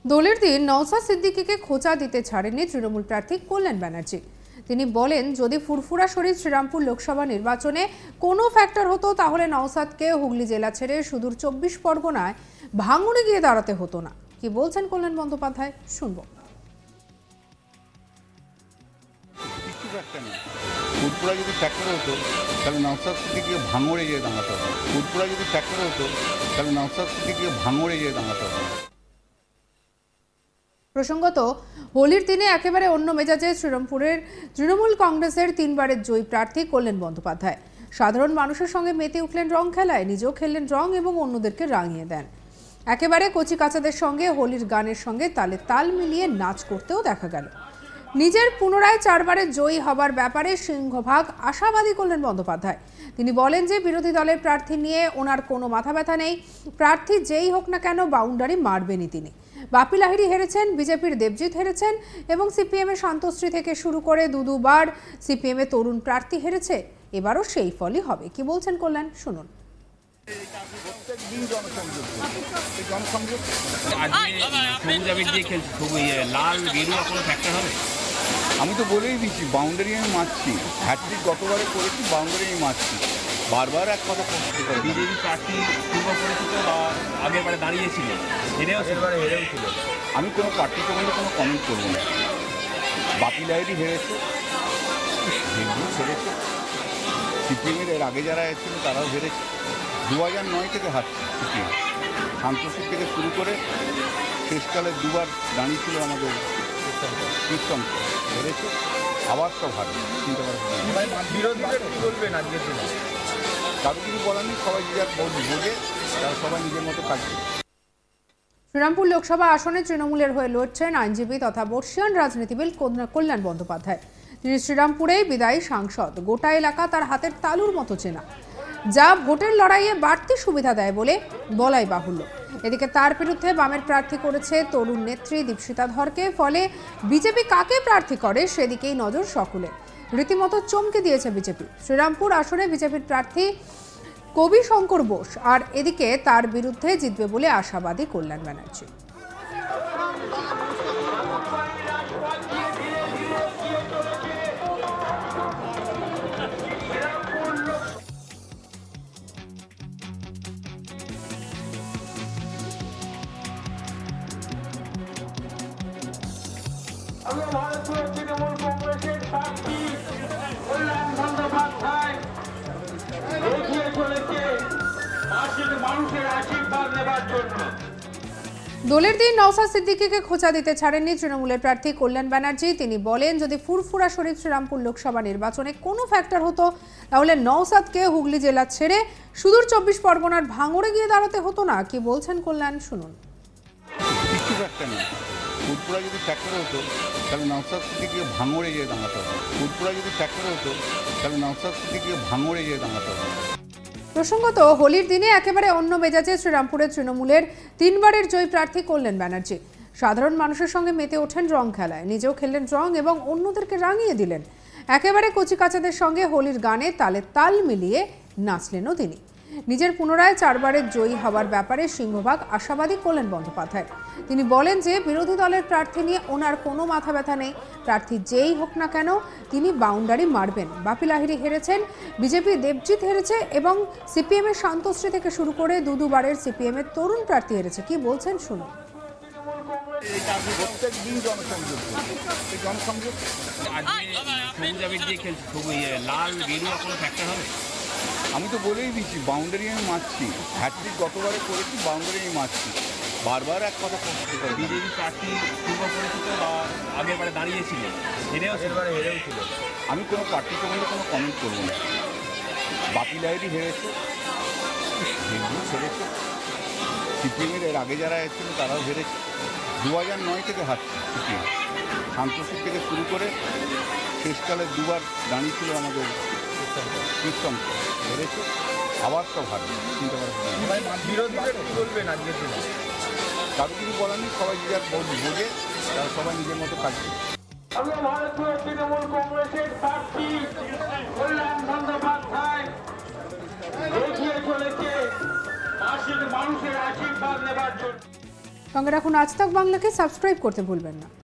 দোলের দিন নওশাদ সিদ্দিকীকে খোঁচা দিতে ছাড়েননি তৃণমূল প্রার্থী কল্যাণ ব্যানার্জি। তিনি বলেন, যদি ফুরফুরা শরীফ শ্রীরামপুর লোকসভা নির্বাচনে কোনো ফ্যাক্টর হতো তাহলে নওশাদকে হুগলি জেলা ছেড়ে সুদূর 24 পরগনায় ভাঙড়ে গিয়ে দাঁড়াতে হতো না। কি বলছেন কল্যাণ বন্দ্যোপাধ্যায়, শুনব। ফুরফুরা যদি ফ্যাক্টর হতো তাহলে নওশাদ সিদ্দিকীকে ভাঙড়ে গিয়ে দাঁড়াতে হতো। ফুরফুরা যদি ফ্যাক্টর হতো তাহলে নওশাদ সিদ্দিকীকে ভাঙড়ে গিয়ে দাঁড়াতে হতো। প্রসঙ্গত, হোলির দিনে একেবারে অন্য মেজাজে শ্রীরামপুরের তৃণমূল কংগ্রেসের 3 বারের জয়ী প্রার্থী কল্যাণ বন্দ্যোপাধ্যায় সাধারণ মানুষের সঙ্গে মেতে উঠলেন রং খেলায়, নিজেও খেললেন রং এবং অন্যদেরকে রাঙিয়ে দেন। একেবারে কচি কাচাদের সঙ্গে হোলির গানের সঙ্গে তালে তাল মিলিয়ে নাচ করতেও দেখা গেল। নিজের পুনরায় 4 বারের জয়ী হবার ব্যাপারে সিংহভাগ আশাবাদী কল্যাণ বন্দ্যোপাধ্যায়। তিনি বলেন যে বিরোধী দলের প্রার্থী নিয়ে ওনার কোনো মাথা ব্যথা নেই, প্রার্থী যেই হোক না কেন বাউন্ডারি মারবেনই তিনি। বাপি লাহিড়ী হেরেছেন, বিজেপির দেবজিৎ হেরেছেন এবং সিপিএমের শান্তশ্রী থেকে শুরু করে দুবার সিপিএমের তরুণ প্রার্থী হেরেছে। এবারও সেই ফলই হবে। কি বলছেন কল্যাণ, শুনুন। আমি তো বলেই দিচ্ছি, বাউন্ডারি আমি মারছি। হ্যাট্রিক গতবারে করেছি, বাউন্ডারি আমি মারছি। বারবার এক কথা প্রশ্ন করে বিজেপি প্রার্থী পূর্ব পরিচিত বা আগের বারে দাঁড়িয়েছিল, হেরেও ছিল। আমি কোনো পার্টিকে বলে কোনো কমেন্ট করবো না। বাপি লাহিড়ী হেরেছে, দেবজিৎ হেরেছে, সিপিএমের এর আগে যারা এসেছিল তারাও হেরেছে। 2009 থেকে হারছে সিপিএম। শান্তশ্রী থেকে শুরু করে শেষকালে দুবার দাঁড়িয়েছিল আমাদের সিস্টেম, হেরেছে, আবার সব হারবে। চিন্তা করা কারো কিছু বলার নেই, সবাই যে যার বোঝে, তারা সবাই নিজের মতো কাজ করে। শ্রীরামপুর লোকসভা আসনে তৃণমূলের হয়ে লড়ছেন আইনজীবী তথা বর্ষীয়ান রাজনীতিবিদ কল্যাণ বন্দ্যোপাধ্যায়। তিনি শ্রীরামপুরেই বিদায়ী সাংসদ। গোটা এলাকা তার হাতের তালুর মতো চেনা, যা ভোটের লড়াইয়ে বাড়তি সুবিধা দেয় বলে বলাই বাহুল্য। এদিকে তার বিরুদ্ধে বামের প্রার্থী করেছে তরুণ নেত্রী দীপশিতা ধরকে। ফলে বিজেপি কাকে প্রার্থী করে সেদিকেই নজর সকলের। রীতিমতো চমকে দিয়েছে বিজেপি। শ্রীরামপুর আসনে বিজেপির প্রার্থী কবি শঙ্কর বোস, আর এদিকে তার বিরুদ্ধে জিতবে বলে আশাবাদী কল্যাণ ব্যানার্জি। আমি ভারতীয় তৃণমূল কংগ্রেসের প্রার্থী কল্যাণ বন্দ্যোপাধ্যায় এগিয়ে চলেছে মানুষের আশীর্বাদ নেবার জন্য। দোলের দিন নওশাদ সিদ্দিকীকে খোঁচা দিতে ছাড়েননি তৃণমূলের প্রার্থী কল্যাণ ব্যানার্জি। তিনি বলেন, যদি ফুরফুরা শরীফ শ্রীরামপুর লোকসভা নির্বাচনে কোনো ফ্যাক্টর হতো তাহলে নওশাদকে হুগলি জেলা ছেড়ে সুদূর 24 পরগনার ভাঙড়ে গিয়ে দাঁড়াতে হতো না। কি বলছেন কল্যাণ, শুনুন। কিছু ফ্যাক্টর নেই। ফুরফুরা যদি ফ্যাক্টর হতো তাহলে নওশাদ সিদ্দিকীকে ভাঙড়ে গিয়ে দাঁড়াতে হতো। ফুরফুরা যদি ফ্যাক্টর হতো তাহলে নওশাদ সিদ্দিকীকে ভাঙড়ে গিয়ে দাঁড়াতে হতো। প্রসঙ্গত, হোলির দিনে একেবারে অন্য মেজাজে শ্রীরামপুরের তৃণমূলের 3 বারের জয়ী প্রার্থী কল্যাণ ব্যানার্জি সাধারণ মানুষের সঙ্গে মেতে ওঠেন রং খেলায়, নিজেও খেললেন রং এবং অন্যদেরকে রাঙিয়ে দিলেন। একেবারে কচি কাচাদের সঙ্গে হোলির গানে তালে তাল মিলিয়ে নাচলেনও তিনি। নিজের পুনরায় 4 বারের জয়ী হবার ব্যাপারে সিংহভাগ আশাবাদী কল্যাণ বন্দ্যোপাধ্যায়। তিনি বলেন যে বিরোধী দলের প্রার্থী নিয়ে ওনার কোনো মাথা ব্যথা নেই, প্রার্থী যেই হোক না কেন তিনি বাউন্ডারি মারবেন। বাপি লাহিড়ী হেরেছেন, বিজেপি দেবজিৎ হেরেছে এবং সিপিএমের শান্তশ্রী থেকে শুরু করে দুবারের সিপিএমের তরুণ প্রার্থী হেরেছে। কি বলছেন, শুনুন। প্রত্যেক দিন জনসংযোগ লাল গেরুয়া কোনো ফ্যাক্টর হবে। আমি তো বলেই দিচ্ছি, বাউন্ডারি আমি মারছি। হ্যাট্রিক গতবারে করেছি, বাউন্ডারি আমি মারছি। বারবার এক কথা প্রশ্ন করে বিজেপি প্রার্থী পূর্ব পরিচিত বা আগের বারে দাঁড়িয়েছিল, হেরেও ছিল। আমি কোনো পার্টিকে বলে কোনো কমেন্ট করবো না। বাপি লাহিড়ী হেরেছে, দেবজিৎ হেরেছে, সিপিএমের এর আগে যারা এসেছিল তারাও হেরেছে। 2009 থেকে হারছে সিপিএম। শান্তশ্রী থেকে শুরু করে শেষকালে দুবার দাঁড়িয়েছিল আমাদের সিস্টেম, হেরেছে, আবার সব হারবে। চিন্তা করা কারো কিছু বলার নেই, সবাই যে যার বোঝে, তারা সবাই নিজের মতো কাজ করে। আমি ভারতীয় তৃণমূল কংগ্রেসের প্রার্থী কল্যাণ বন্দ্যোপাধ্যায় এগিয়ে চলেছে মানুষের আশীর্বাদ নেবার জন্য। সঙ্গে রাখুন আজ তাক বাংলাকে, সাবস্ক্রাইব করতে ভুলবেন না।